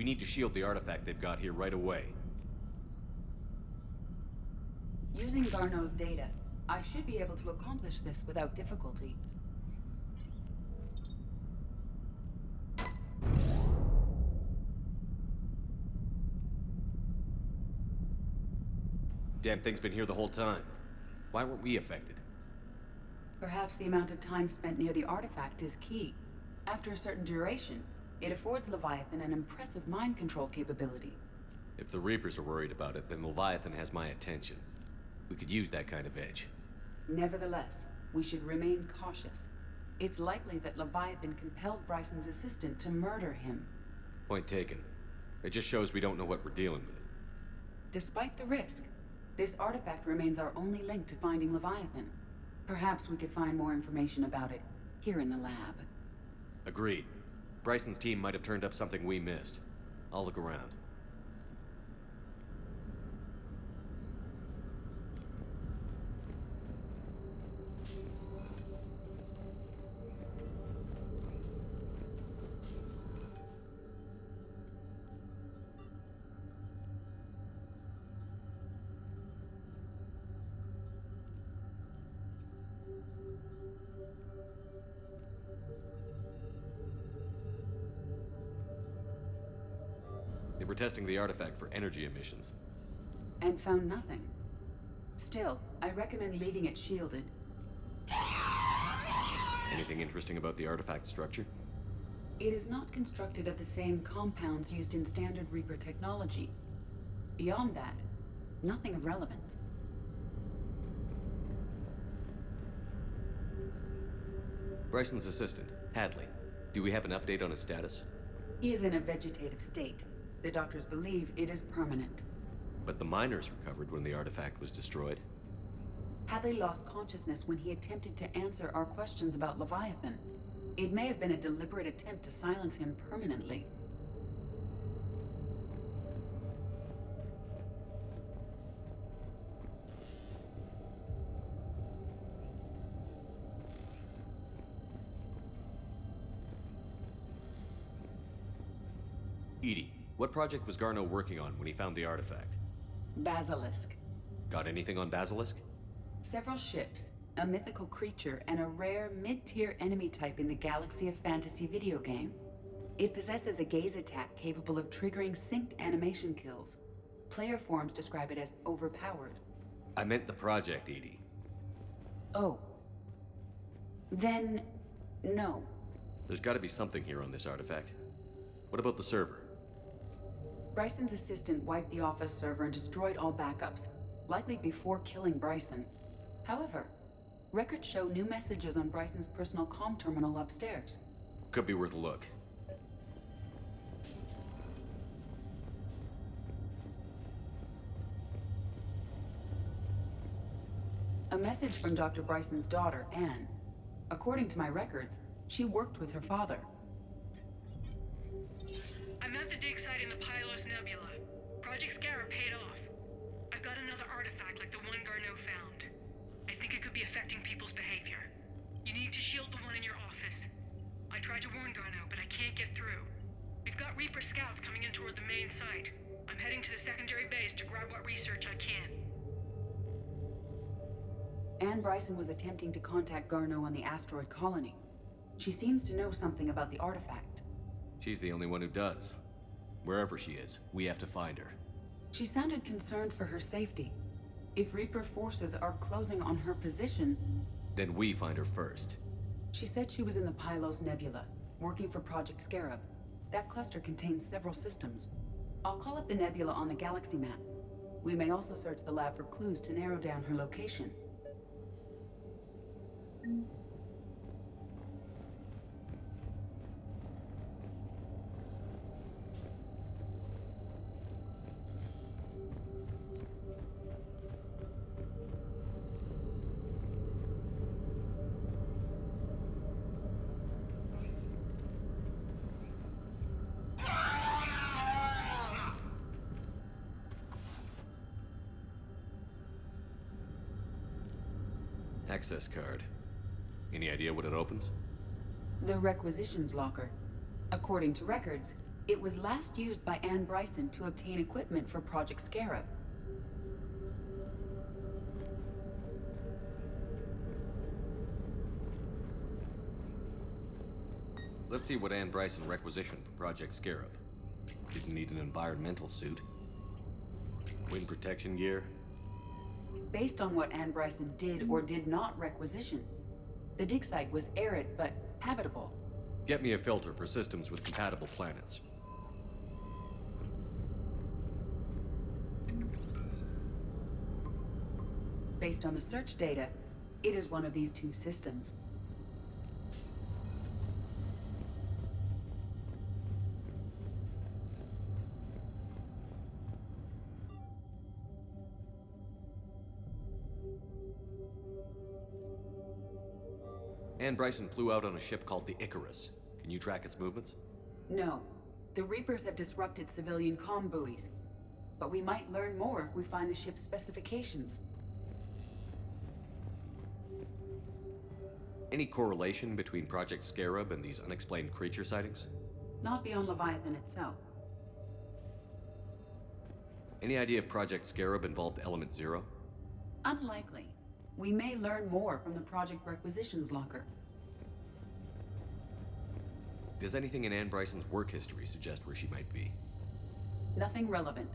We need to shield the artifact they've got here right away. Using Garneau's data, I should be able to accomplish this without difficulty. Damn thing's been here the whole time. Why weren't we affected? Perhaps the amount of time spent near the artifact is key. After a certain duration, it affords Leviathan an impressive mind control capability. If the Reapers are worried about it, then Leviathan has my attention. We could use that kind of edge. Nevertheless, we should remain cautious. It's likely that Leviathan compelled Bryson's assistant to murder him. Point taken. It just shows we don't know what we're dealing with. Despite the risk, this artifact remains our only link to finding Leviathan. Perhaps we could find more information about it here in the lab. Agreed. Bryson's team might have turned up something we missed. I'll look around. They were testing the artifact for energy emissions. And found nothing. Still, I recommend leaving it shielded. Anything interesting about the artifact structure? It is not constructed of the same compounds used in standard Reaper technology. Beyond that, nothing of relevance. Bryson's assistant, Hadley. Do we have an update on his status? He is in a vegetative state. The doctors believe it is permanent. But the miners recovered when the artifact was destroyed. Hadley lost consciousness when he attempted to answer our questions about Leviathan. It may have been a deliberate attempt to silence him permanently. Edie, what project was Garneau working on when he found the artifact? Basilisk. Got anything on Basilisk? Several ships, a mythical creature, and a rare mid-tier enemy type in the Galaxy of Fantasy video game. It possesses a gaze attack capable of triggering synced animation kills. Player forums describe it as overpowered. I meant the project, Edie. Oh. Then, no. There's gotta be something here on this artifact. What about the server? Bryson's assistant wiped the office server and destroyed all backups, likely before killing Bryson. However, records show new messages on Bryson's personal comm terminal upstairs. Could be worth a look. A message from Dr. Bryson's daughter, Anne. According to my records, she worked with her father. I'm at the dig site in the Pylos Nebula. Project Scarab paid off. I've got another artifact like the one Garneau found. I think it could be affecting people's behavior. You need to shield the one in your office. I tried to warn Garneau, but I can't get through. We've got Reaper scouts coming in toward the main site. I'm heading to the secondary base to grab what research I can. Anne Bryson was attempting to contact Garneau on the asteroid colony. She seems to know something about the artifact. She's the only one who does. Wherever she is, we have to find her. She sounded concerned for her safety. If Reaper forces are closing on her position... Then we find her first. She said she was in the Pylos Nebula, working for Project Scarab. That cluster contains several systems. I'll call up the nebula on the galaxy map. We may also search the lab for clues to narrow down her location. Access card. Any idea what it opens? The requisitions locker. According to records, It was last used by Anne Bryson to obtain equipment for Project Scarab. Let's see what Anne Bryson requisitioned for Project Scarab. Didn't need an environmental suit. Wind protection gear. Based on what Anne Bryson did or did not requisition, the dig site was arid but habitable. Get me a filter for systems with compatible planets. Based on the search data, it is one of these two systems. Anne Bryson flew out on a ship called the Icarus. Can you track its movements? No. The Reapers have disrupted civilian comm buoys. But we might learn more if we find the ship's specifications. Any correlation between Project Scarab and these unexplained creature sightings? Not beyond Leviathan itself. Any idea if Project Scarab involved Element Zero? Unlikely. We may learn more from the Project Requisitions Locker. Does anything in Anne Bryson's work history suggest where she might be? Nothing relevant.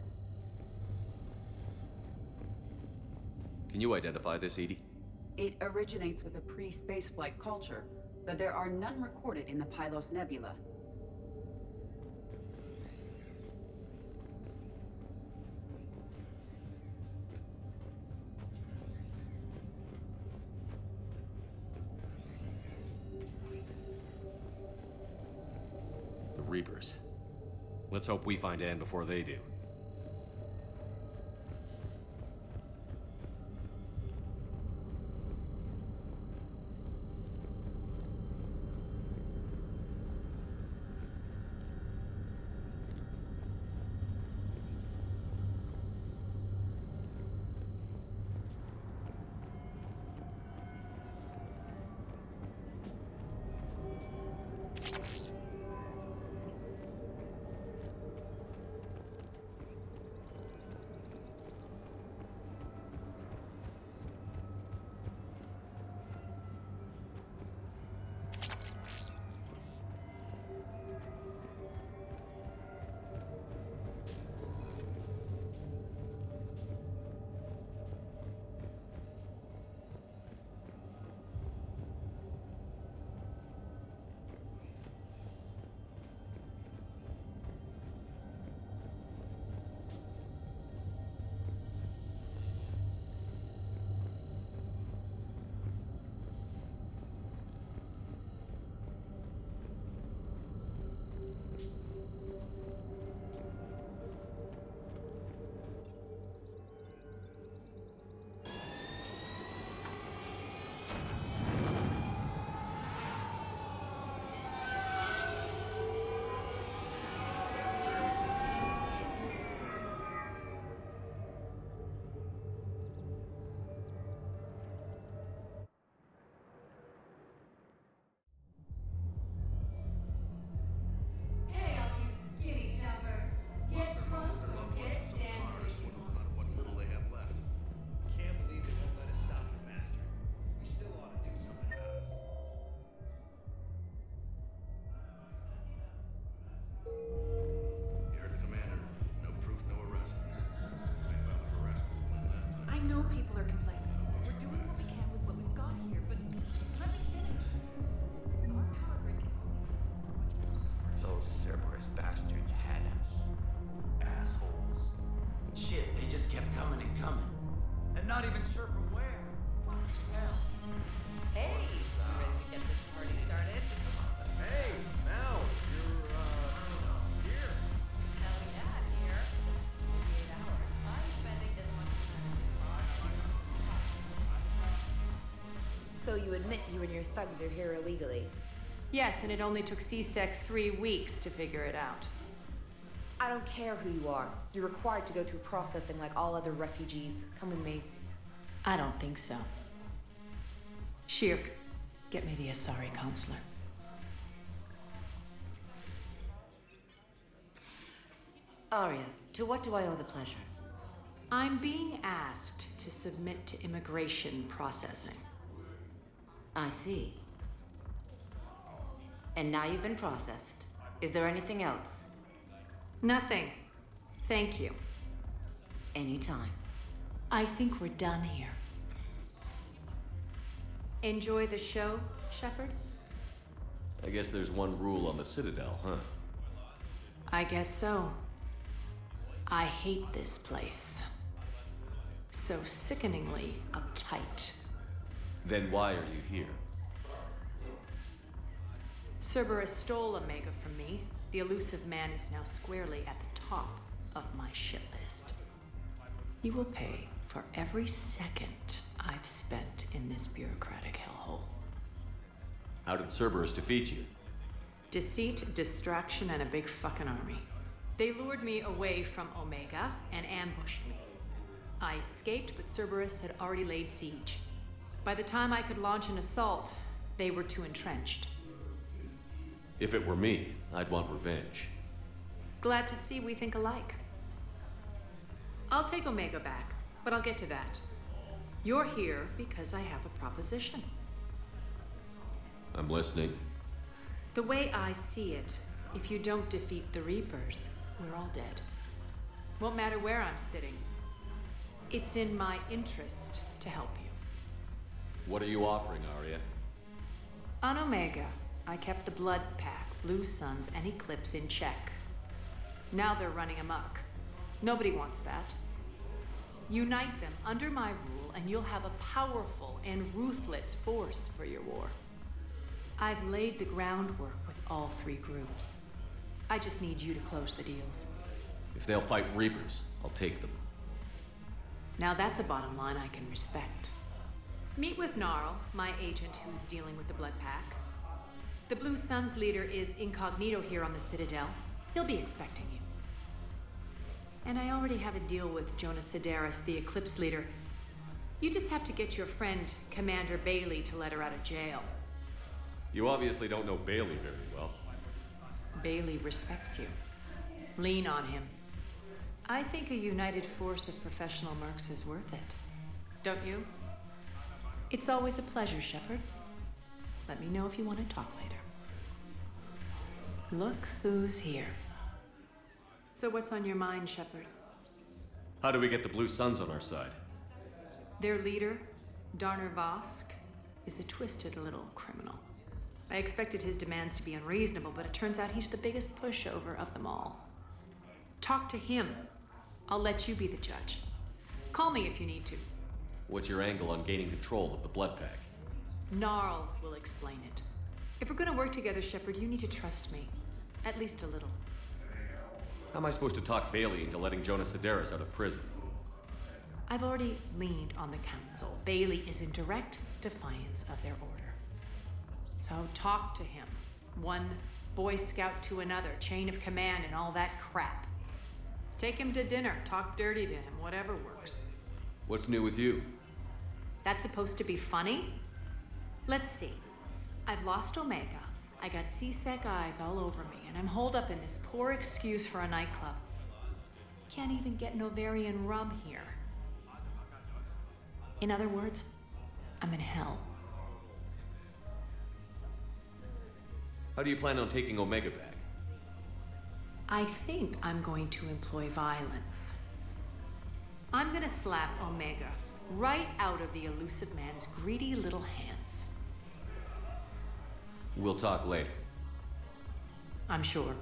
Can you identify this, Edie? It originates with a pre-spaceflight culture, but there are none recorded in the Pylos Nebula. The Reapers. Let's hope we find Anne before they do. Not even sure from where. Hell. Hey, you ready to get this party started? Hey, Mel, you're here. Hell yeah, here. 48 hours. I'm spending as much time as So you admit you and your thugs are here illegally? Yes, and it only took CSEC 3 weeks to figure it out. I don't care who you are. You're required to go through processing like all other refugees. Come with me. I don't think so. Shirk, get me the Asari consular. Arya, to what do I owe the pleasure? I'm being asked to submit to immigration processing. I see. And now you've been processed. Is there anything else? Nothing. Thank you. Anytime. I think we're done here. Enjoy the show, Shepard? I guess there's one rule on the Citadel, huh? I guess so. I hate this place. So sickeningly uptight. Then why are you here? Cerberus stole Omega from me. The elusive man is now squarely at the top of my shit list. He will pay for every second I've spent in this bureaucratic hellhole. How did Cerberus defeat you? Deceit, distraction, and a big fucking army. They lured me away from Omega and ambushed me. I escaped, but Cerberus had already laid siege. By the time I could launch an assault, they were too entrenched. If it were me, I'd want revenge. Glad to see we think alike. I'll take Omega back, but I'll get to that. You're here because I have a proposition. I'm listening. The way I see it, if you don't defeat the Reapers, we're all dead. Won't matter where I'm sitting. It's in my interest to help you. What are you offering, Arya? On Omega, I kept the Blood Pack, Blue Suns, and Eclipse in check. Now they're running amok. Nobody wants that. Unite them under my rule, and you'll have a powerful and ruthless force for your war. I've laid the groundwork with all three groups. I just need you to close the deals. If they'll fight Reapers, I'll take them. Now that's a bottom line I can respect. Meet with Gnarl, my agent who's dealing with the Blood Pack. The Blue Suns leader is incognito here on the Citadel. He'll be expecting you. And I already have a deal with Jonas Sidaris, the Eclipse leader. You just have to get your friend, Commander Bailey, to let her out of jail. You obviously don't know Bailey very well. Bailey respects you. Lean on him. I think a united force of professional mercs is worth it. Don't you? It's always a pleasure, Shepard. Let me know if you want to talk later. Look who's here. So what's on your mind, Shepard? How do we get the Blue Suns on our side? Their leader, Darner Vosk, is a twisted little criminal. I expected his demands to be unreasonable, but it turns out he's the biggest pushover of them all. Talk to him. I'll let you be the judge. Call me if you need to. What's your angle on gaining control of the Blood Pack? Gnarl will explain it. If we're gonna work together, Shepard, you need to trust me. At least a little. How am I supposed to talk Bailey into letting Jonas Sidaris out of prison? I've already leaned on the council. Bailey is in direct defiance of their order. So talk to him. One Boy Scout to another, chain of command and all that crap. Take him to dinner, talk dirty to him, whatever works. What's new with you? That's supposed to be funny? Let's see. I've lost Omega. I got C-Sec eyes all over me, and I'm holed up in this poor excuse for a nightclub. Can't even get Novarian rum here. In other words, I'm in hell. How do you plan on taking Omega back? I think I'm going to employ violence. I'm gonna slap Omega right out of the elusive man's greedy little hands. We'll talk later. I'm sure.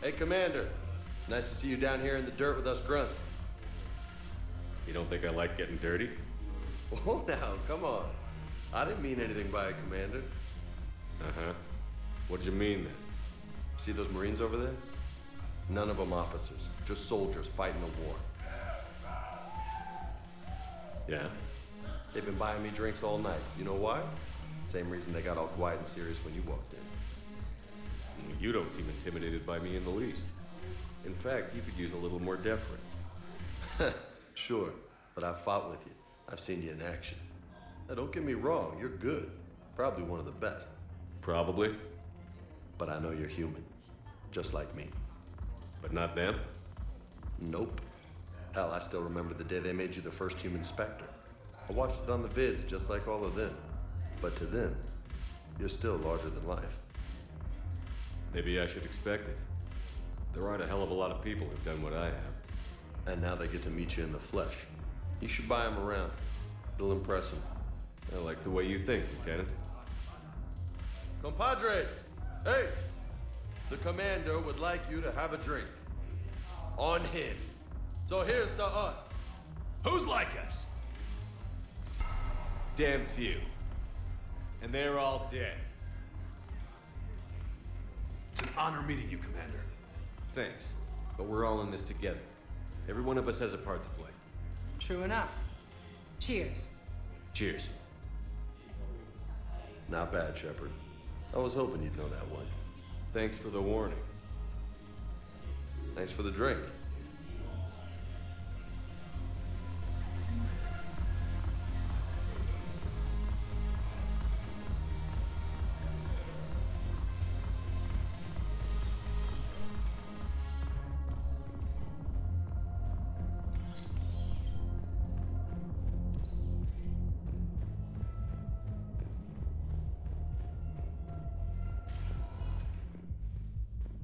Hey, Commander. Nice to see you down here in the dirt with us grunts. You don't think I like getting dirty? Oh, now, come on. I didn't mean anything by it, Commander. Uh-huh. What did you mean, then? See those Marines over there? None of them officers, just soldiers fighting the war. Yeah? They've been buying me drinks all night. You know why? Same reason they got all quiet and serious when you walked in. You don't seem intimidated by me in the least. In fact, you could use a little more deference. Sure, but I've fought with you. I've seen you in action. Now, don't get me wrong, you're good. Probably one of the best. Probably. But I know you're human. Just like me. But not them? Nope. Hell, I still remember the day they made you the first human Spectre. I watched it on the vids just like all of them. But to them, you're still larger than life. Maybe I should expect it. There aren't a hell of a lot of people who've done what I have. And now they get to meet you in the flesh. You should buy them around. It'll impress them. I like the way you think, Lieutenant. Compadres! Hey! The commander would like you to have a drink. On him. So here's to us. Who's like us? Damn few. And they're all dead. It's an honor meeting you, Commander. Thanks. But we're all in this together. Every one of us has a part to play. True enough. Cheers. Cheers. Not bad, Shepard. I was hoping you'd know that one. Thanks for the warning. Thanks for the drink.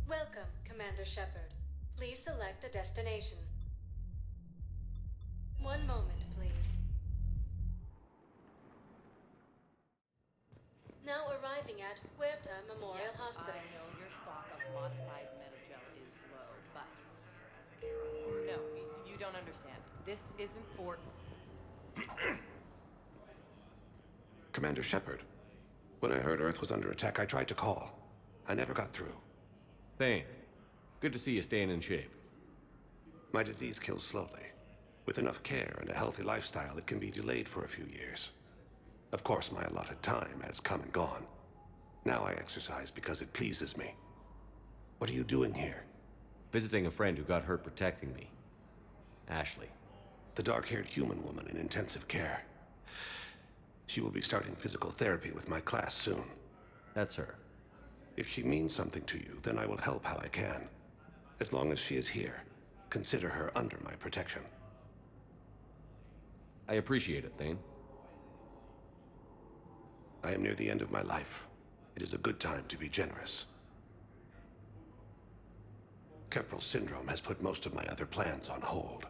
Welcome, Commander Shepard. Please select a destination. One moment, please. Now arriving at Huerta Memorial Hospital. I know your stock of modified metagel is low, but... No, you don't understand. This isn't for... Commander Shepard, when I heard Earth was under attack, I tried to call. I never got through. Thane, good to see you staying in shape. My disease kills slowly. With enough care and a healthy lifestyle, it can be delayed for a few years. Of course, my allotted time has come and gone. Now I exercise because it pleases me. What are you doing here? Visiting a friend who got hurt protecting me. Ashley. The dark-haired human woman in intensive care. She will be starting physical therapy with my class soon. That's her. If she means something to you, then I will help how I can. As long as she is here, consider her under my protection. I appreciate it, Thane. I am near the end of my life. It is a good time to be generous. Keprel syndrome has put most of my other plans on hold.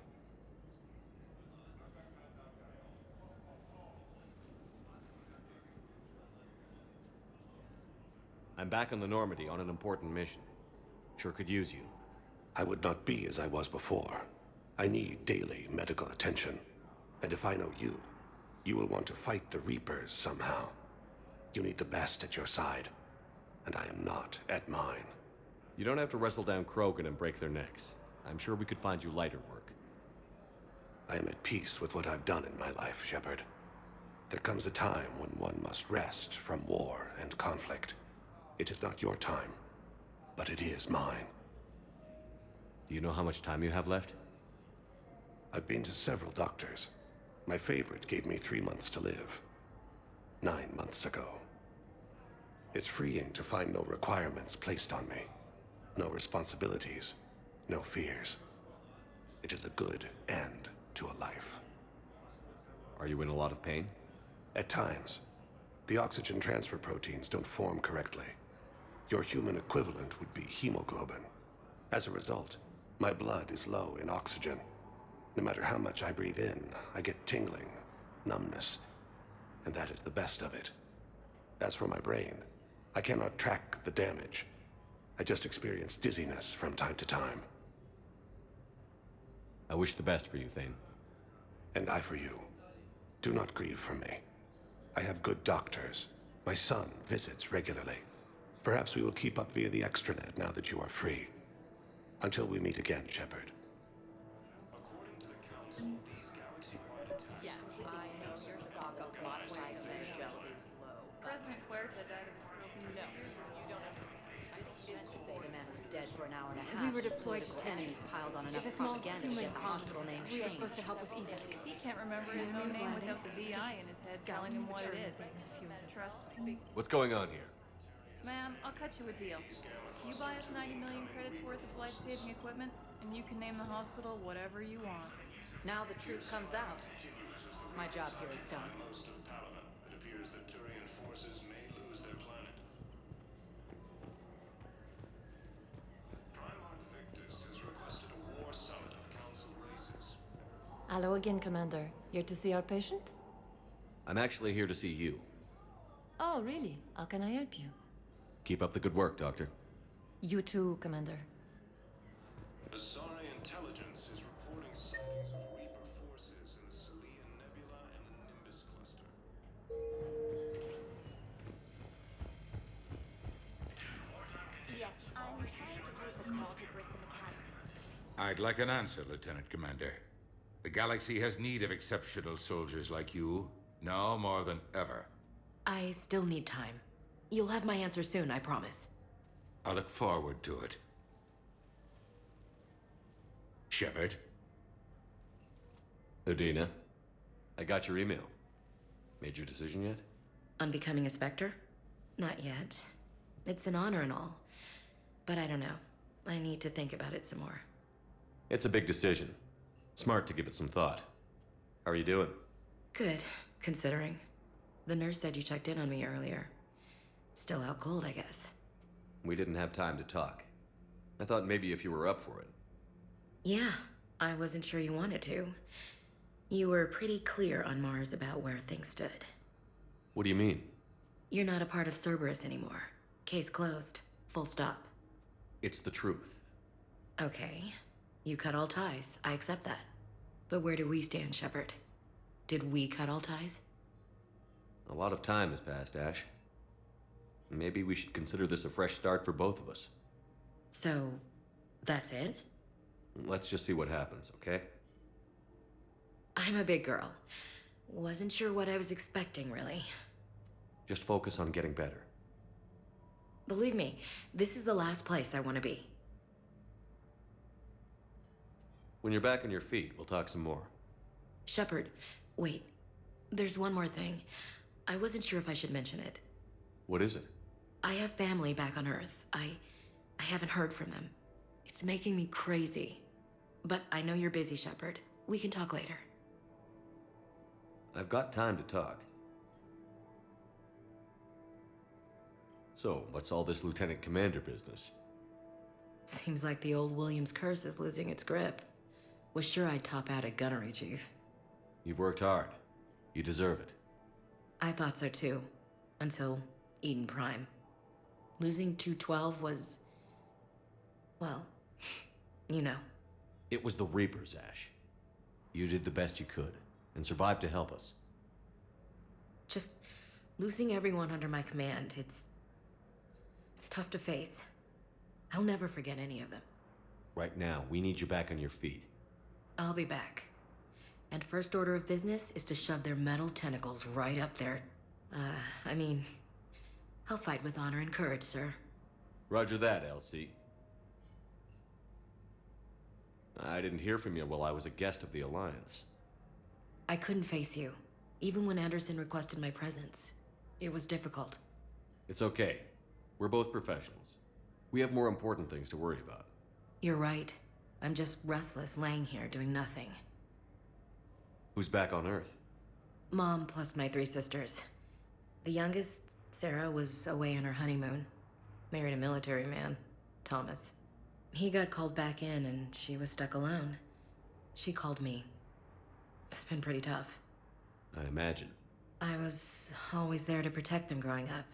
I'm back on the Normandy on an important mission. Sure could use you. I would not be as I was before. I need daily medical attention. And if I know you, you will want to fight the Reapers somehow. You need the best at your side, and I am not at mine. You don't have to wrestle down Krogan and break their necks. I'm sure we could find you lighter work. I am at peace with what I've done in my life, Shepard. There comes a time when one must rest from war and conflict. It is not your time, but it is mine. Do you know how much time you have left? I've been to several doctors. My favorite gave me 3 months to live. 9 months ago. It's freeing to find no requirements placed on me. No responsibilities. No fears. It is a good end to a life. Are you in a lot of pain? At times. The oxygen transfer proteins don't form correctly. Your human equivalent would be hemoglobin. As a result, my blood is low in oxygen. No matter how much I breathe in, I get tingling, numbness, and that is the best of it. As for my brain, I cannot track the damage. I just experience dizziness from time to time. I wish the best for you, Thane. And I for you. Do not grieve for me. I have good doctors. My son visits regularly. Perhaps we will keep up via the extranet now that you are free. Until we meet again, Shepard. Yes, I know your stock of modified gel is low. President Huerta died of a stroke in no, you don't understand. I didn't meant to say the man was dead for an hour and a half. We were deployed to 10 and he's piled on enough propaganda to get the hospital name changed. We were supposed to help with evac. He can't remember his own name without the VI in his head telling him what it is. Trust me. What's going on here? Ma'am, I'll cut you a deal. You buy us 90 million credits worth of life-saving equipment, and you can name the hospital whatever you want. Now the truth comes out. My job here is done. It appears that Turian forces may lose their planet. Primarch Victus has requested a war summit of council races. Hello again, Commander. Here to see our patient? I'm actually here to see you. Oh, really? How can I help you? Keep up the good work, Doctor. You too, Commander. Asari intelligence is reporting sightings of Reaper forces in the Selian Nebula and the Nimbus cluster. Yes, I'm trying to place a call to Grissom Academy. I'd like an answer, Lieutenant Commander. The galaxy has need of exceptional soldiers like you, now more than ever. I still need time. You'll have my answer soon, I promise. I look forward to it. Shepard? Udina, I got your email. Made your decision yet? On becoming a Spectre? Not yet. It's an honor and all. But I don't know. I need to think about it some more. It's a big decision. Smart to give it some thought. How are you doing? Good, considering. The nurse said you checked in on me earlier. Still out cold, I guess. We didn't have time to talk. I thought maybe if you were up for it. Yeah, I wasn't sure you wanted to. You were pretty clear on Mars about where things stood. What do you mean? You're not a part of Cerberus anymore. Case closed. Full stop. It's the truth. Okay. You cut all ties. I accept that. But where do we stand, Shepard? Did we cut all ties? A lot of time has passed, Ash. Maybe we should consider this a fresh start for both of us. So, that's it? Let's just see what happens, okay? I'm a big girl. Wasn't sure what I was expecting, really. Just focus on getting better. Believe me, this is the last place I want to be. When you're back on your feet, we'll talk some more. Shepard, wait. There's one more thing. I wasn't sure if I should mention it. What is it? I have family back on Earth. I haven't heard from them. It's making me crazy. But I know you're busy, Shepard. We can talk later. I've got time to talk. So, what's all this Lieutenant Commander business? Seems like the old Williams curse is losing its grip. Was sure I'd top out at gunnery, Chief. You've worked hard. You deserve it. I thought so too. Until Eden Prime. Losing 212 was... well, you know. It was the Reapers, Ash. You did the best you could, and survived to help us. Just losing everyone under my command, it's tough to face. I'll never forget any of them. Right now, we need you back on your feet. I'll be back. And first order of business is to shove their metal tentacles right up there. I mean, I'll fight with honor and courage, sir. Roger that, Elsie. I didn't hear from you while I was a guest of the Alliance. I couldn't face you, even when Anderson requested my presence. It was difficult. It's okay. We're both professionals. We have more important things to worry about. You're right. I'm just restless laying here doing nothing. Who's back on Earth? Mom plus my 3 sisters. The youngest, Sarah, was away on her honeymoon. Married a military man, Thomas. He got called back in and she was stuck alone. She called me. It's been pretty tough. I imagine. I was always there to protect them growing up.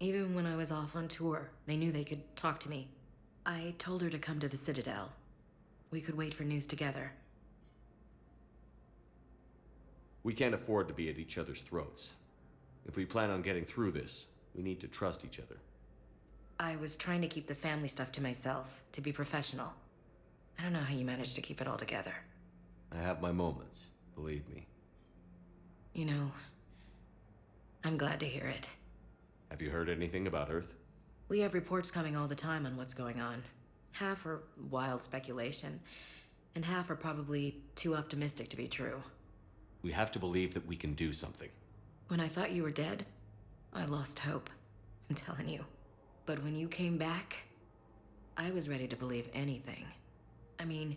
Even when I was off on tour, they knew they could talk to me. I told her to come to the Citadel. We could wait for news together. We can't afford to be at each other's throats. If we plan on getting through this, we need to trust each other. I was trying to keep the family stuff to myself, to be professional. I don't know how you managed to keep it all together. I have my moments, believe me. You know, I'm glad to hear it. Have you heard anything about Earth? We have reports coming all the time on what's going on. Half are wild speculation, and half are probably too optimistic to be true. We have to believe that we can do something. When I thought you were dead, I lost hope. I'm telling you. But when you came back, I was ready to believe anything. I mean,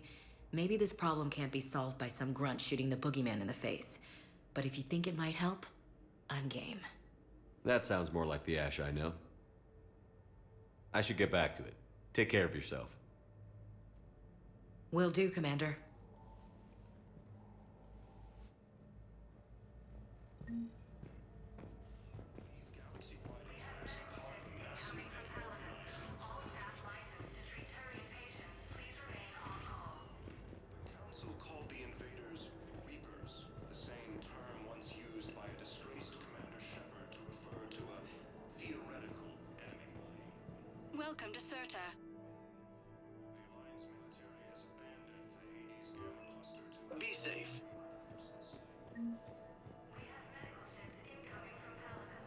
maybe this problem can't be solved by some grunt shooting the boogeyman in the face. But if you think it might help, I'm game. That sounds more like the Ash I know. I should get back to it. Take care of yourself. Will do, Commander. Welcome to Certa. Be safe.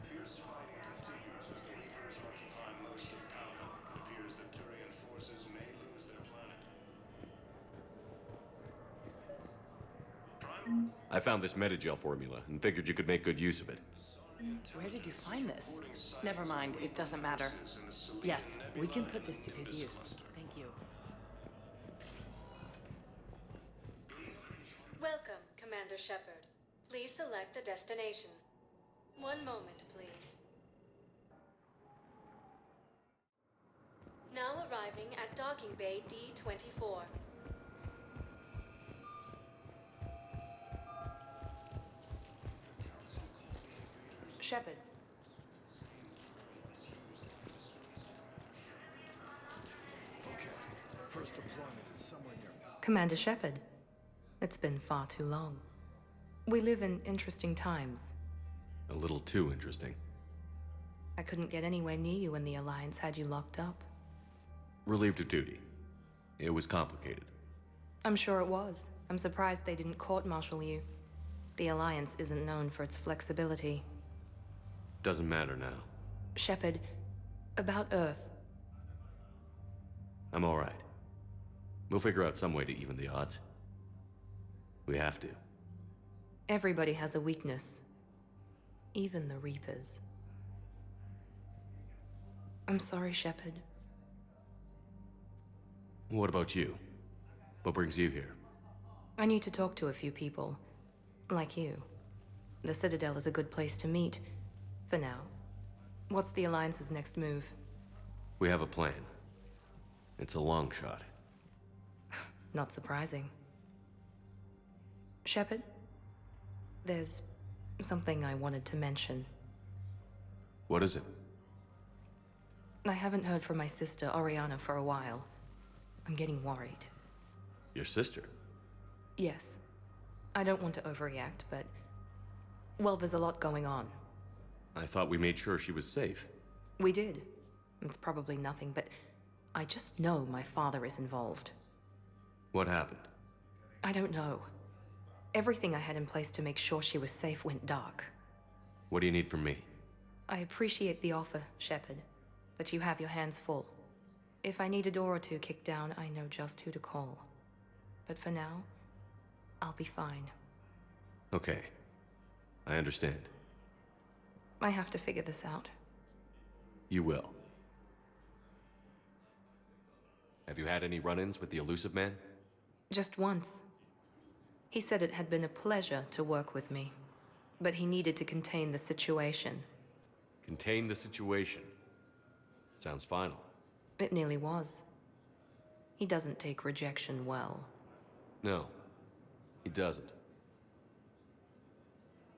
Fierce fighting continues as the Reapers occupy most of Paladin. It appears that Turian forces may lose their planet. I found this metagel formula and figured you could make good use of it. Where did you find this? Never mind, it doesn't matter. Yes, we can put this to good use. Thank you. Welcome, Commander Shepard. Please select a destination. One moment, please. Now arriving at Docking Bay D-24. Shepard. Okay. First deployment is somewhere near. Commander Shepard. It's been far too long. We live in interesting times. A little too interesting. I couldn't get anywhere near you when the Alliance had you locked up. Relieved of duty. It was complicated. I'm sure it was. I'm surprised they didn't court-martial you. The Alliance isn't known for its flexibility. Doesn't matter now. Shepard, about Earth. I'm all right. We'll figure out some way to even the odds. We have to. Everybody has a weakness. Even the Reapers. I'm sorry, Shepard. What about you? What brings you here? I need to talk to a few people. Like you. The Citadel is a good place to meet. For now. What's the Alliance's next move? We have a plan. It's a long shot. Not surprising. Shepard? There's something I wanted to mention. What is it? I haven't heard from my sister, Oriana, for a while. I'm getting worried. Your sister? Yes. I don't want to overreact, but... well, there's a lot going on. I thought we made sure she was safe. We did. It's probably nothing, but I just know my father is involved. What happened? I don't know. Everything I had in place to make sure she was safe went dark. What do you need from me? I appreciate the offer, Shepard, but you have your hands full. If I need a door or two kicked down, I know just who to call. But for now, I'll be fine. Okay. I understand. I have to figure this out. You will. Have you had any run-ins with the elusive man? Just once. He said it had been a pleasure to work with me, but he needed to contain the situation. Contain the situation. Sounds final. It nearly was. He doesn't take rejection well. No, he doesn't.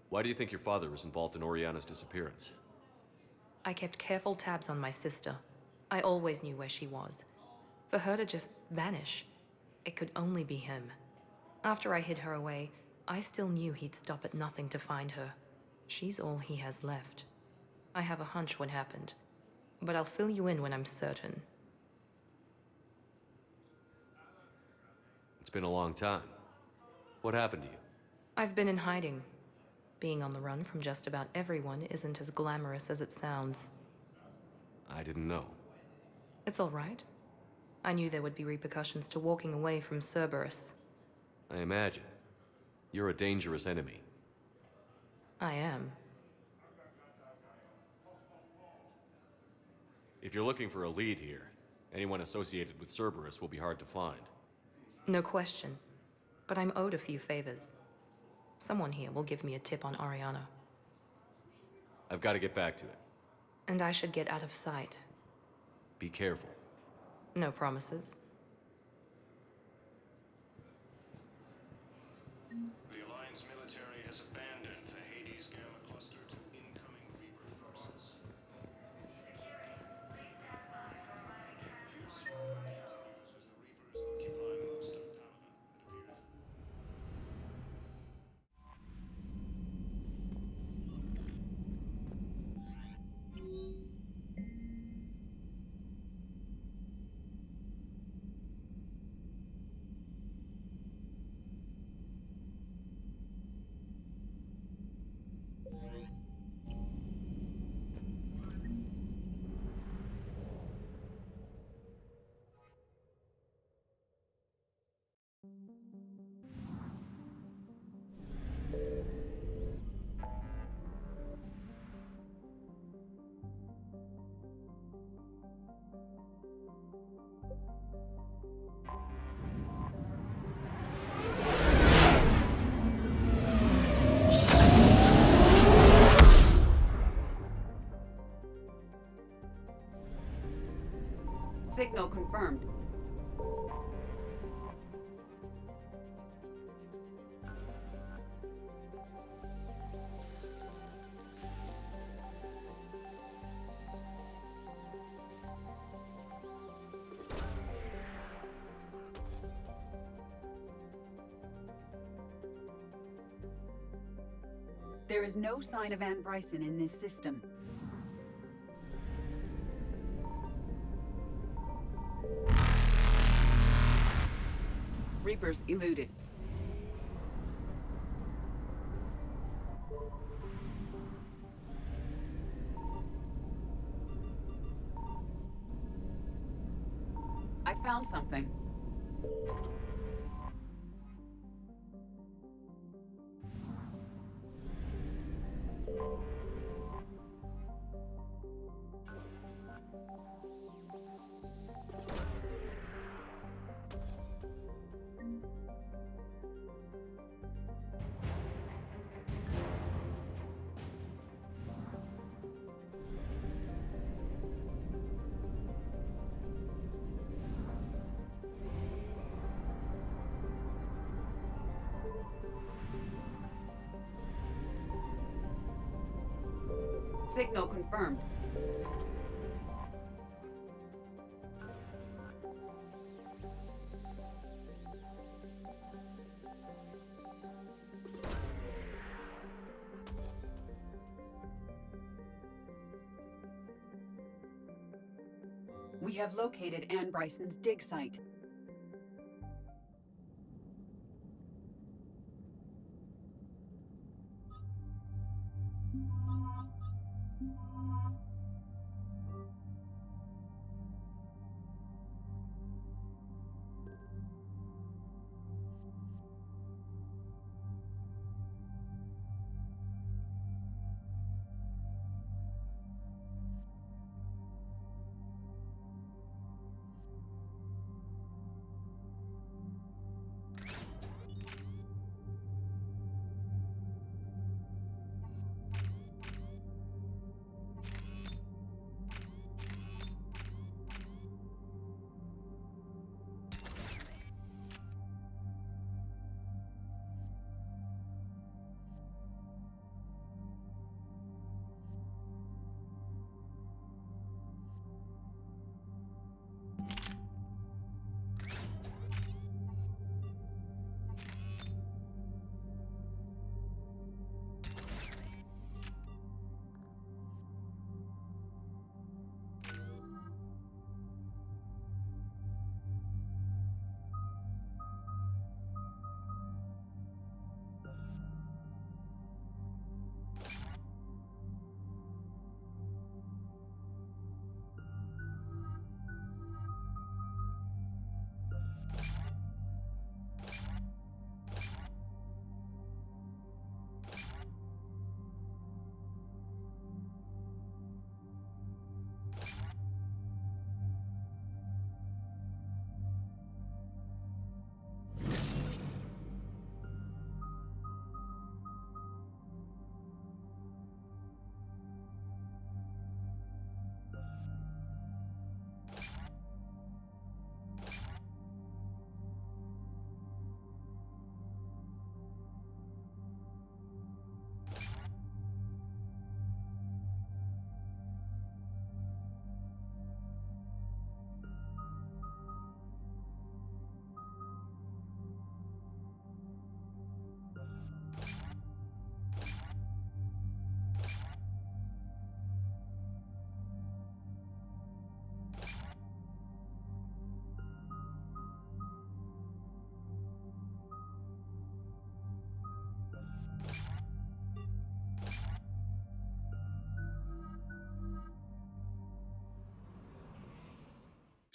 Why do you think your father was involved in Oriana's disappearance? I kept careful tabs on my sister. I always knew where she was. For her to just vanish, it could only be him. After I hid her away, I still knew he'd stop at nothing to find her. She's all he has left. I have a hunch what happened, but I'll fill you in when I'm certain. It's been a long time. What happened to you? I've been in hiding. Being on the run from just about everyone isn't as glamorous as it sounds. I didn't know. It's all right. I knew there would be repercussions to walking away from Cerberus. I imagine. You're a dangerous enemy. I am. If you're looking for a lead here, anyone associated with Cerberus will be hard to find. No question. But I'm owed a few favors. Someone here will give me a tip on Ariana. I've got to get back to it. And I should get out of sight. Be careful. No promises. The Alliance military has abandoned the Hades Gamma cluster to incoming Reaper forces. Fierce fighting continues as the Reapers occupy most of Paladin. It appears. Signal confirmed. There is no sign of Anne Bryson in this system. Reapers eluded. I found something. Signal confirmed. We have located Anne Bryson's dig site.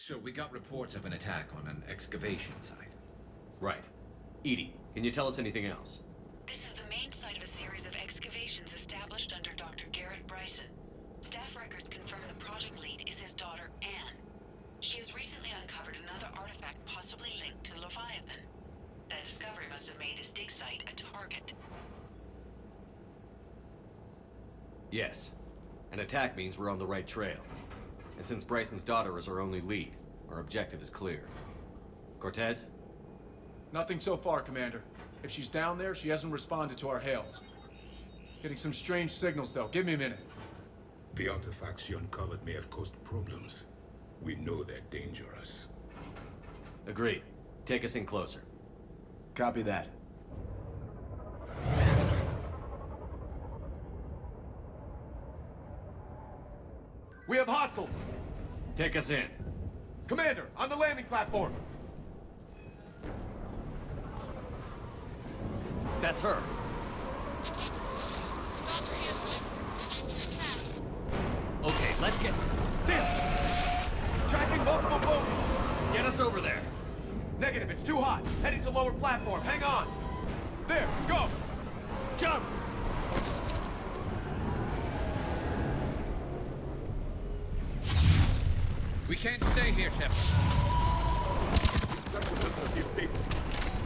So we got reports of an attack on an excavation site. Right. Edie, can you tell us anything else? This is the main site of a series of excavations established under Dr. Garrett Bryson. Staff records confirm the project lead is his daughter, Anne. She has recently uncovered another artifact possibly linked to Leviathan. That discovery must have made this dig site a target. Yes. An attack means we're on the right trail. And since Bryson's daughter is our only lead, our objective is clear. Cortez? Nothing so far, Commander. If she's down there, she hasn't responded to our hails. Getting some strange signals, though. Give me a minute. The artifacts she uncovered may have caused problems. We know they're dangerous. Agreed. Take us in closer. Copy that. We have hostile! Take us in. Commander, on the landing platform! That's her. Okay, let's get... This! Tracking multiple boats! Get us over there. Negative, it's too hot. Heading to lower platform, hang on! There, go! Jump! We can't stay here, Shepard.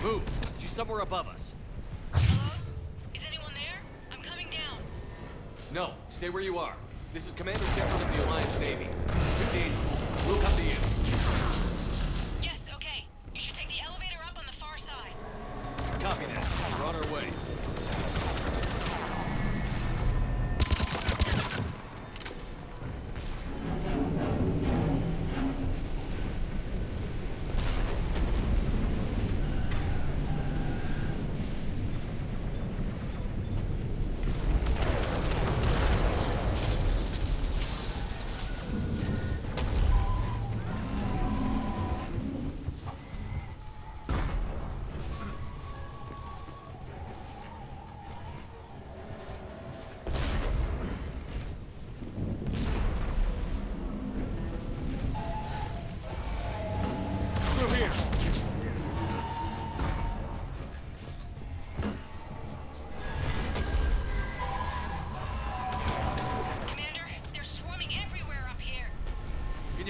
Move! She's somewhere above us. Hello? Is anyone there? I'm coming down. No, stay where you are. This is Commander Shepard of the Alliance Navy. 15. We'll come to you. Yes, okay. You should take the elevator up on the far side. Copy that. We're on our way.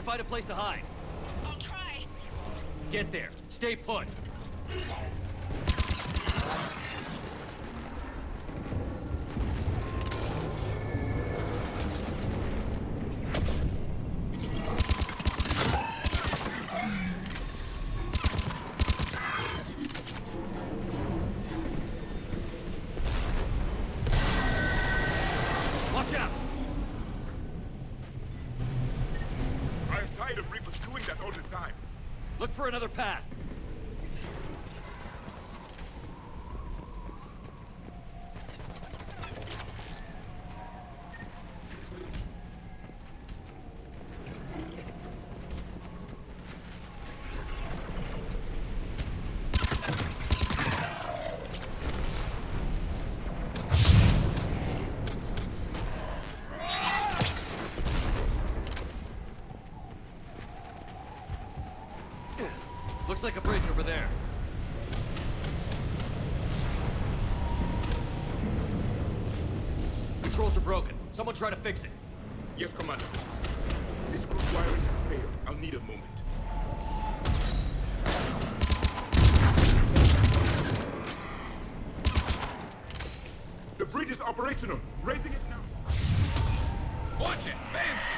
Find a place to hide. I'll try. Get there. Stay put. Watch out! All the time. Look for another path. Looks like a bridge over there. Controls are broken. Someone try to fix it. Yes, Commander. This cruise wiring has failed. I'll need a moment. The bridge is operational. Raising it now. Watch it! Banshee!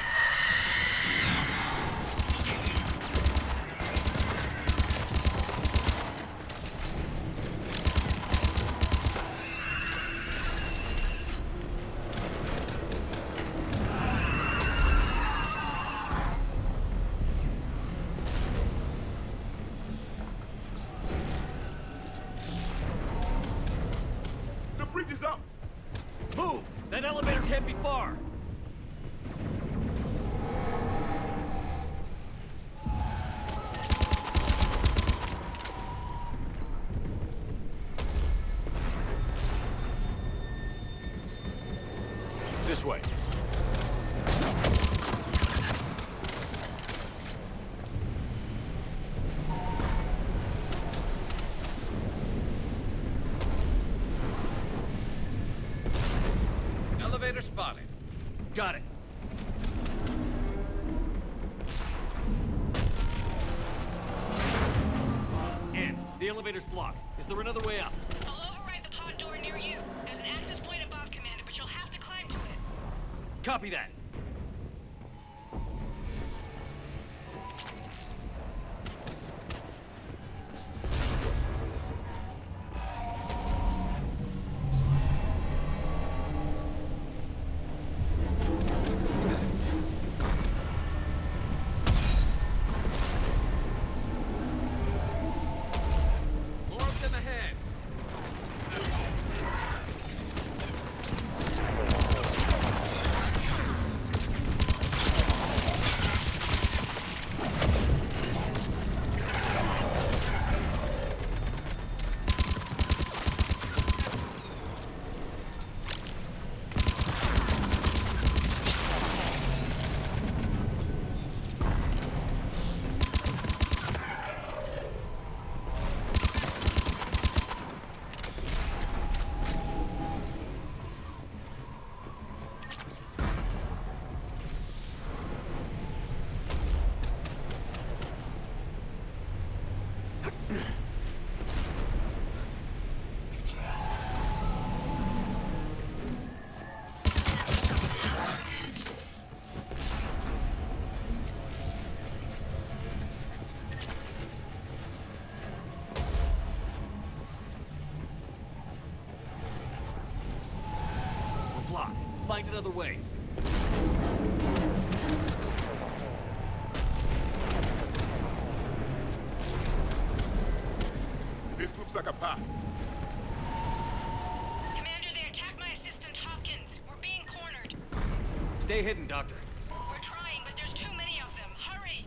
Move! That elevator can't be far! This way. Elevator spotted. Got it. In. The elevator's blocked. Is there another way up? I'll override the pod door near you. There's an access point above, Commander, but you'll have to climb to it. Copy that. Find another way. This looks like a path. Commander, they attacked my assistant Hopkins. We're being cornered. Stay hidden, Doctor. We're trying, but there's too many of them. Hurry!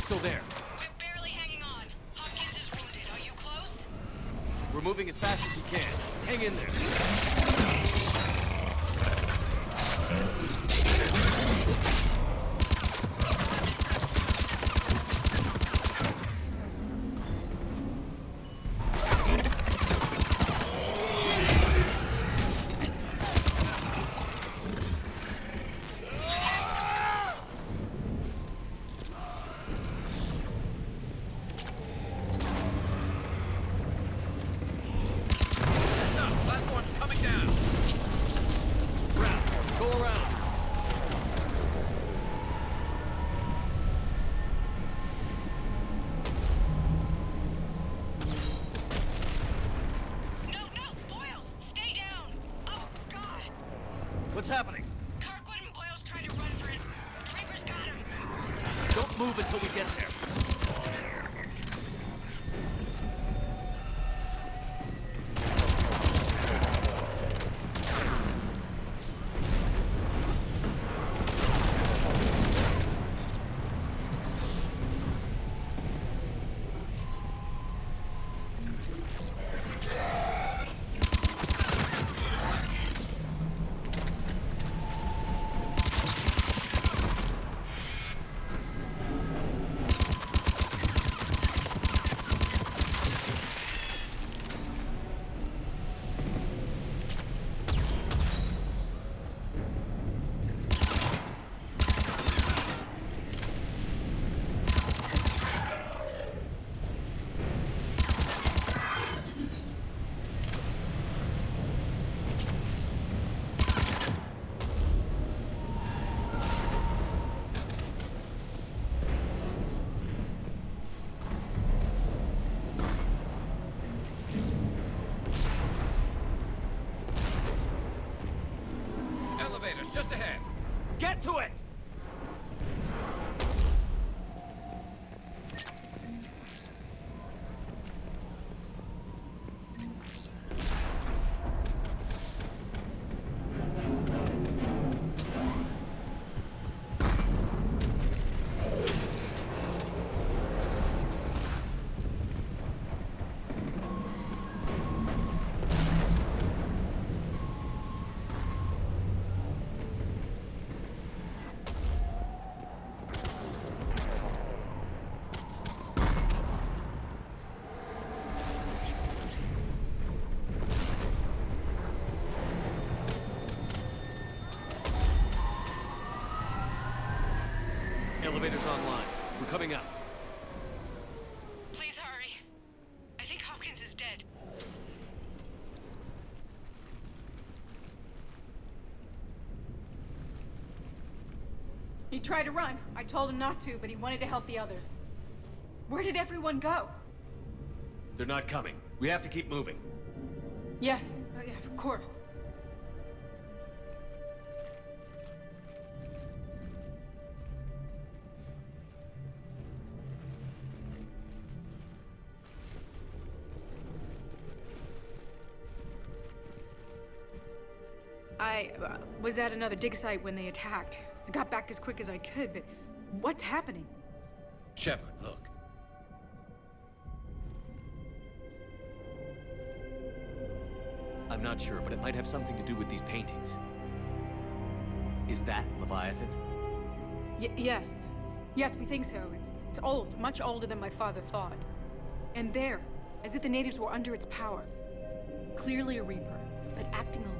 Still there. We're barely hanging on. Hopkins is wounded. Are you close? We're moving as fast as we can. Hang in there. What's happening? Kirkwood and Boyle's trying to run for it. Reaper's got him. Don't move until we get there. Get to it! Elevator's online. We're coming up. Please hurry. I think Hopkins is dead. He tried to run. I told him not to, but he wanted to help the others. Where did everyone go? They're not coming. We have to keep moving. Yes, yeah, of course. I was at another dig site when they attacked. I got back as quick as I could, but what's happening? Shepard, look. I'm not sure, but it might have something to do with these paintings. Is that Leviathan? Yes. Yes, we think so. It's old, much older than my father thought. And there, as if the natives were under its power. Clearly a Reaper, but acting alone.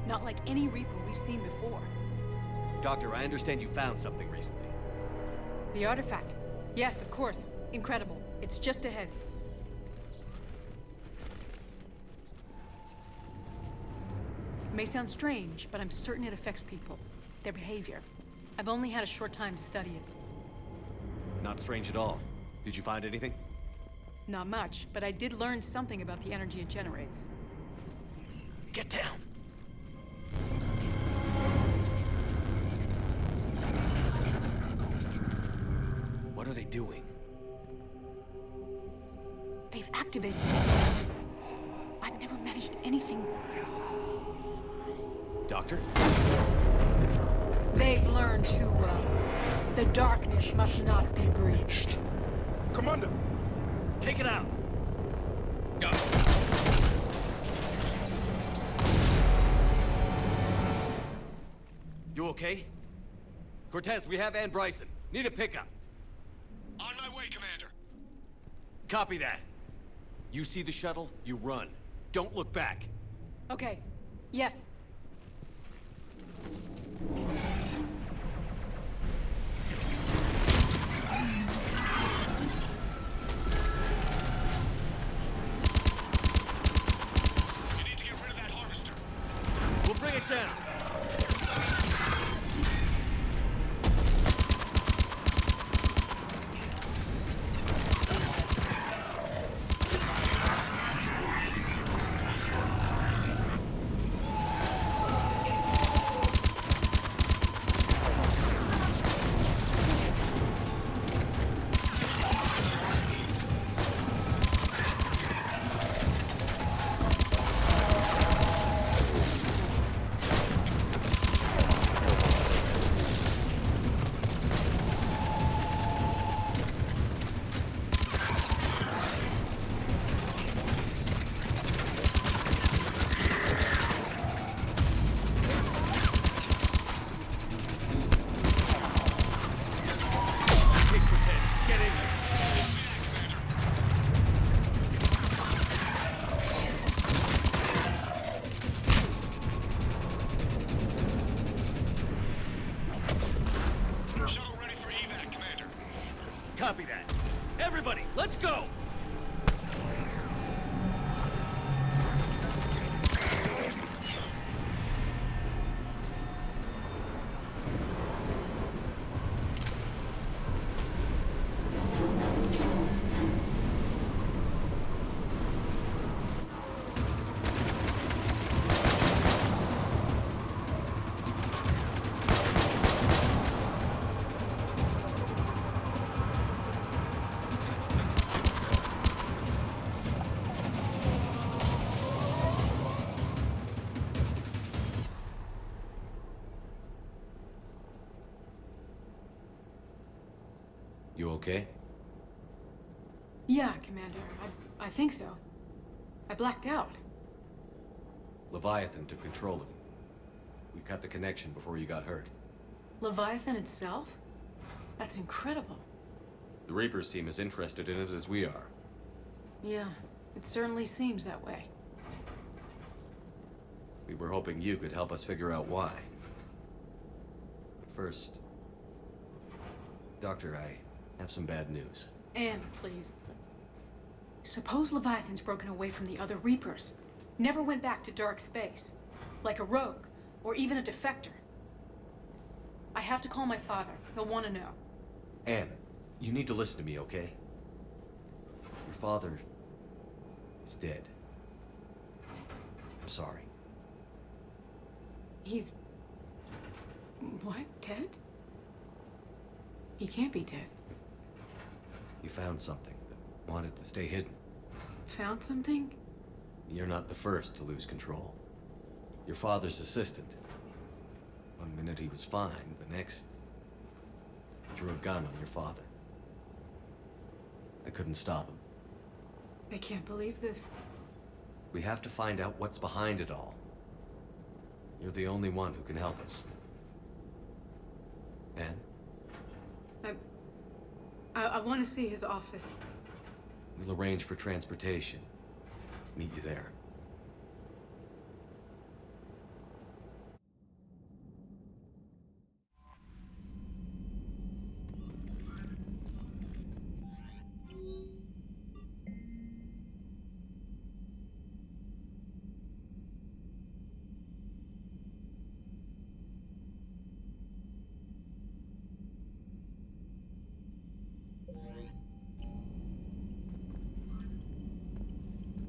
Not like any Reaper we've seen before. Doctor, I understand you found something recently. The artifact. Yes, of course. Incredible. It's just ahead. It may sound strange, but I'm certain it affects people. Their behavior. I've only had a short time to study it. Not strange at all. Did you find anything? Not much, but I did learn something about the energy it generates. Get down! What are they doing? They've activated it. I've never managed anything. Doctor? They've learned too well. The darkness must not be breached. Commander! Take it out! Go! You okay? Cortez, we have Ann Bryson. Need a pickup. On my way, Commander. Copy that. You see the shuttle, you run. Don't look back. Okay. Yes. You need to get rid of that harvester. We'll bring it down. Copy that. Everybody, let's go! You okay? Yeah, Commander. I think so. I blacked out. Leviathan took control of him. We cut the connection before you got hurt. Leviathan itself? That's incredible. The Reapers seem as interested in it as we are. Yeah, it certainly seems that way. We were hoping you could help us figure out why. But first... Doctor, I have some bad news. Anne, please. Suppose Leviathan's broken away from the other Reapers. Never went back to dark space. Like a rogue, or even a defector. I have to call my father. He'll want to know. Anne, you need to listen to me, okay? Your father... is dead. I'm sorry. He's... what? Dead? He can't be dead. You found something that wanted to stay hidden. Found something? You're not the first to lose control. Your father's assistant. One minute he was fine, the next... threw a gun on your father. I couldn't stop him. I can't believe this. We have to find out what's behind it all. You're the only one who can help us. Anne? I want to see his office. We'll arrange for transportation. Meet you there.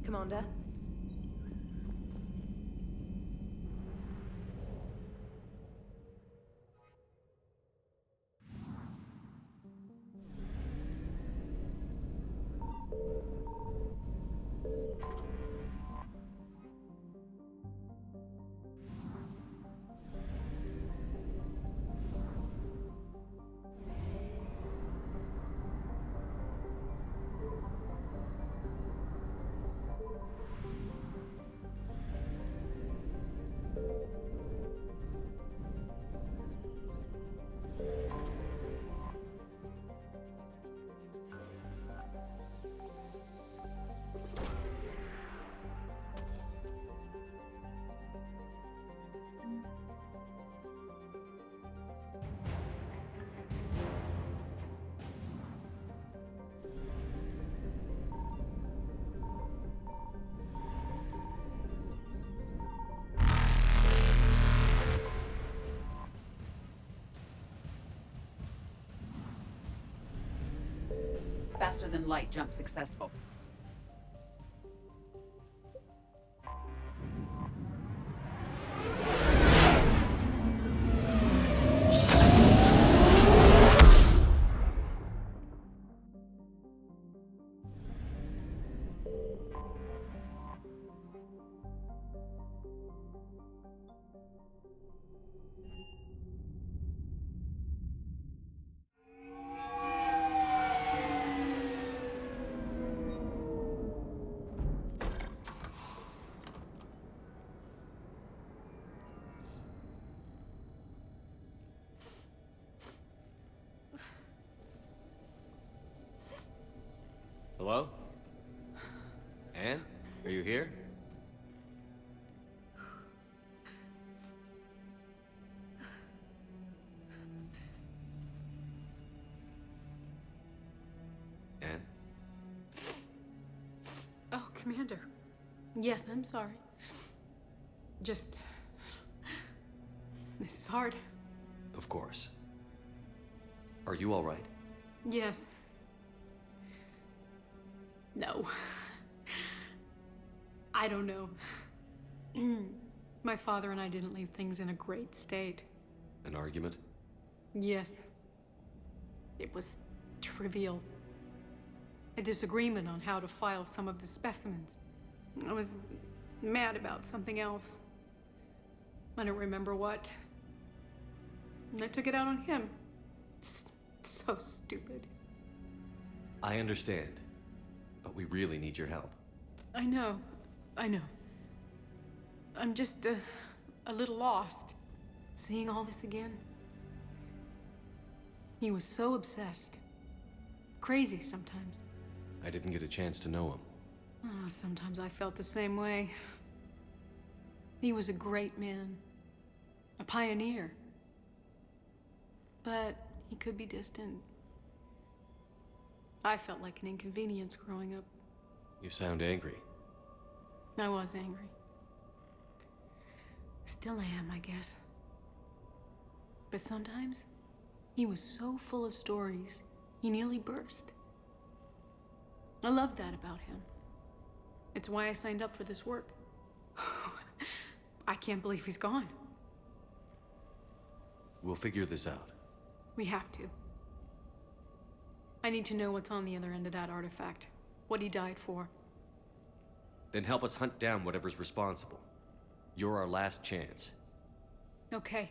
Commander? Faster than light jump successful. Hello? Anne? Are you here? Anne? Oh, Commander. Yes, I'm sorry. Just... this is hard. Of course. Are you all right? Yes. No. I don't know. My father and I didn't leave things in a great state. An argument? Yes. It was trivial. A disagreement on how to file some of the specimens. I was mad about something else. I don't remember what. And I took it out on him. So stupid. I understand, but we really need your help. I know. I'm just, a little lost. Seeing all this again. He was so obsessed. Crazy sometimes. I didn't get a chance to know him. Oh, sometimes I felt the same way. He was a great man. A pioneer. But he could be distant. I felt like an inconvenience growing up. You sound angry. I was angry. Still am, I guess. But sometimes, he was so full of stories, he nearly burst. I loved that about him. It's why I signed up for this work. I can't believe he's gone. We'll figure this out. We have to. I need to know what's on the other end of that artifact. What he died for. Then help us hunt down whatever's responsible. You're our last chance. Okay.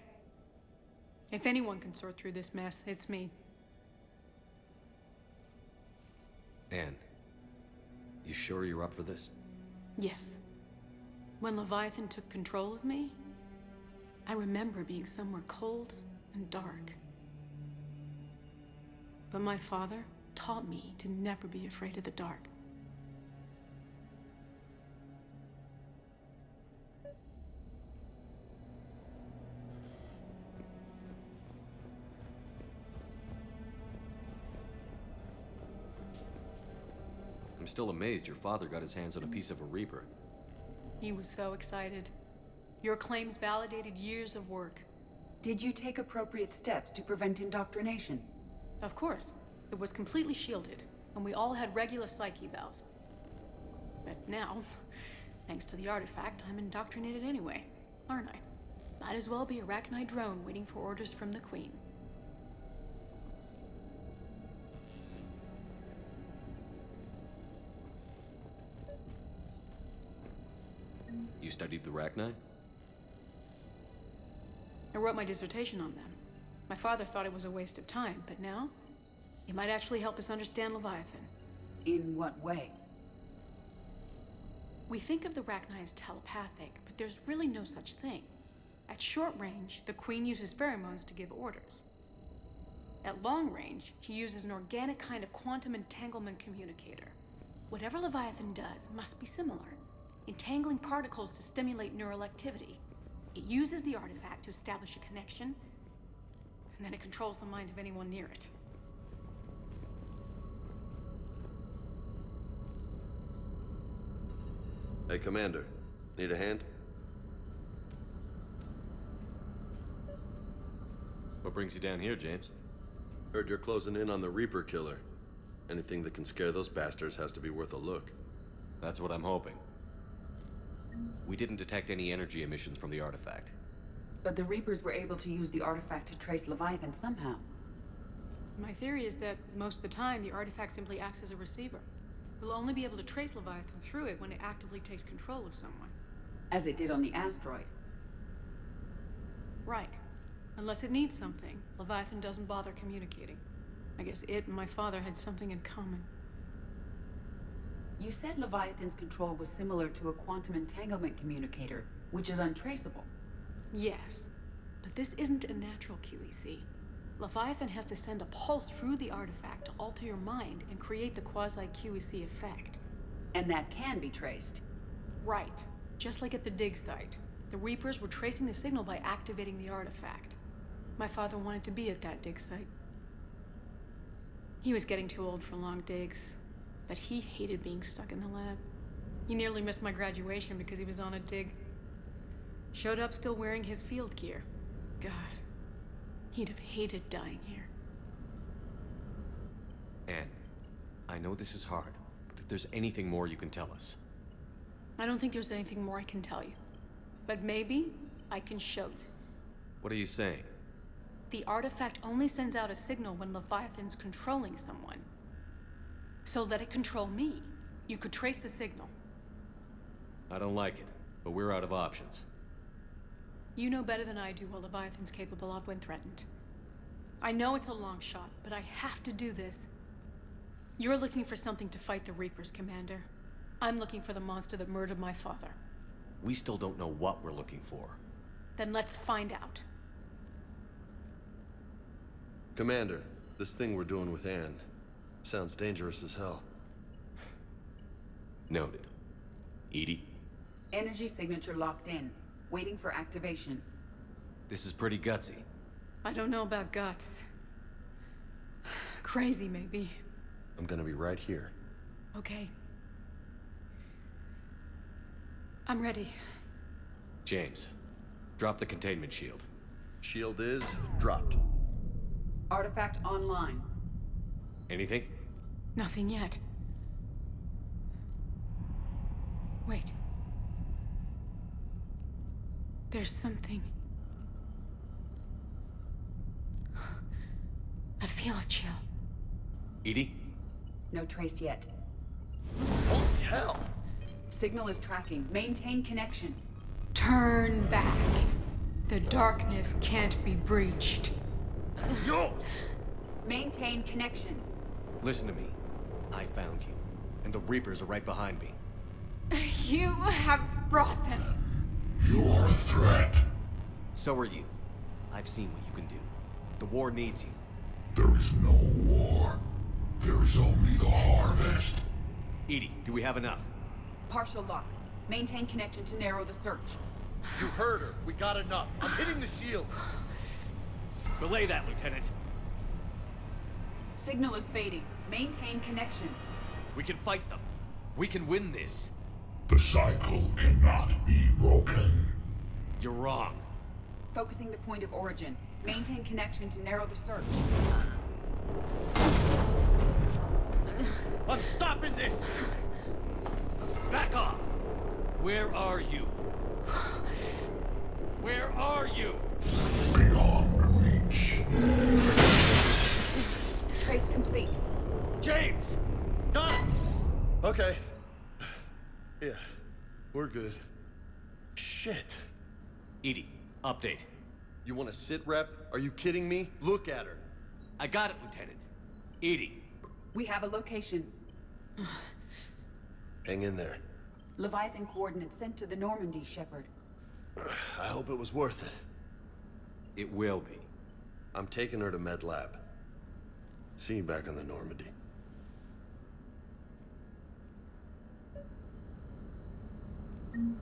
If anyone can sort through this mess, it's me. Anne, you sure you're up for this? Yes. When Leviathan took control of me, I remember being somewhere cold and dark. But my father taught me to never be afraid of the dark. I'm still amazed your father got his hands on a piece of a Reaper. He was so excited. Your claims validated years of work. Did you take appropriate steps to prevent indoctrination? Of course. It was completely shielded, and we all had regular psych evals. But now, thanks to the artifact, I'm indoctrinated anyway, aren't I? Might as well be a Arachnite drone waiting for orders from the Queen. You studied the Arachnite? I wrote my dissertation on them. My father thought it was a waste of time, but now, it might actually help us understand Leviathan. In what way? We think of the Arachnite as telepathic, but there's really no such thing. At short range, the Queen uses pheromones to give orders. At long range, she uses an organic kind of quantum entanglement communicator. Whatever Leviathan does must be similar, entangling particles to stimulate neural activity. It uses the artifact to establish a connection, and then it controls the mind of anyone near it. Hey, Commander. Need a hand? What brings you down here, James? Heard you're closing in on the Reaper killer. Anything that can scare those bastards has to be worth a look. That's what I'm hoping. We didn't detect any energy emissions from the artifact. But the Reapers were able to use the artifact to trace Leviathan somehow. My theory is that most of the time, the artifact simply acts as a receiver. We'll only be able to trace Leviathan through it when it actively takes control of someone. As it did on the asteroid. Right. Unless it needs something, Leviathan doesn't bother communicating. I guess it and my father had something in common. You said Leviathan's control was similar to a quantum entanglement communicator, which is untraceable. Yes, but this isn't a natural QEC. Leviathan has to send a pulse through the artifact to alter your mind and create the quasi-QEC effect. And that can be traced. Right. Just like at the dig site. The Reapers were tracing the signal by activating the artifact. My father wanted to be at that dig site. He was getting too old for long digs, but he hated being stuck in the lab. He nearly missed my graduation because he was on a dig. Showed up still wearing his field gear. God, he'd have hated dying here. Anne, I know this is hard, but if there's anything more you can tell us. I don't think there's anything more I can tell you. But maybe I can show you. What are you saying? The artifact only sends out a signal when Leviathan's controlling someone. So let it control me. You could trace the signal. I don't like it, but we're out of options. You know better than I do what Leviathan's capable of when threatened. I know it's a long shot, but I have to do this. You're looking for something to fight the Reapers, Commander. I'm looking for the monster that murdered my father. We still don't know what we're looking for. Then let's find out. Commander, this thing we're doing with Anne sounds dangerous as hell. Noted. Edie? Energy signature locked in. Waiting for activation. This is pretty gutsy. I don't know about guts. Crazy, maybe. I'm gonna be right here. Okay. I'm ready. James, drop the containment shield. Shield is dropped. Artifact online. Anything? Nothing yet. Wait. There's something. I feel a chill. Edie? No trace yet. Holy hell! Signal is tracking. Maintain connection. Turn back. The darkness can't be breached. Yo! Maintain connection. Listen to me. I found you, and the Reapers are right behind me. You have brought them. You are a threat. So are you. I've seen what you can do. The war needs you. There is no war. There is only the harvest. Edie, do we have enough? Partial lock. Maintain connection to narrow the search. You heard her. We got enough. I'm hitting the shield. Belay that, Lieutenant. Signal is fading. Maintain connection. We can fight them. We can win this. The cycle cannot be broken. You're wrong. Focusing the point of origin. Maintain connection to narrow the search. I'm stopping this! Back off! Where are you? Where are you? Beyond reach. Trace complete. James! Got it! Okay. Yeah, we're good. Shit. Edie, update. You want to sit rep? Are you kidding me? Look at her. I got it, Lieutenant. Edie. We have a location. Hang in there. Leviathan coordinates sent to the Normandy, Shepard. I hope it was worth it. It will be. I'm taking her to Med Lab. See you back on the Normandy. Mm.